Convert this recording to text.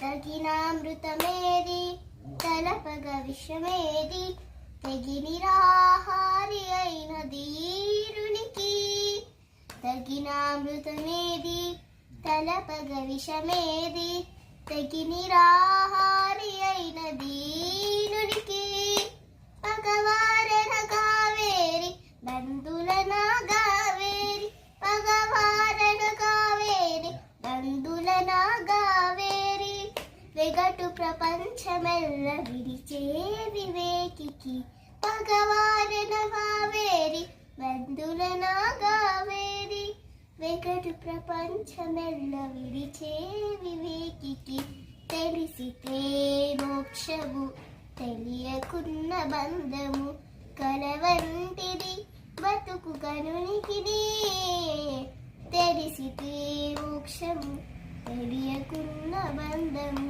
తగినామృతమేది తలపగ విషమేది తెగినిరాహారి అయిన ధీరునికి తగినామృతమేది తలపగ విషమేది తెగినిరాహారి అయిన ధీరునికి పగవారన కావేరి బంధులన గావేరి పగవారన కావేరి బంధులన గావేరి వెగటు ప్రపంచమెల్ల విడిచే వివేకికి పగవారన కావేరి బంధులన గావేరి వెగటు ప్రపంచమెల్ల విడిచే వివేకికి తెలిసితే మోక్షము తెలియకున్న బంధము కలవంటిది బతుకు కనునికిది తెలిసితే మోక్షము తెలియకున్న బంధము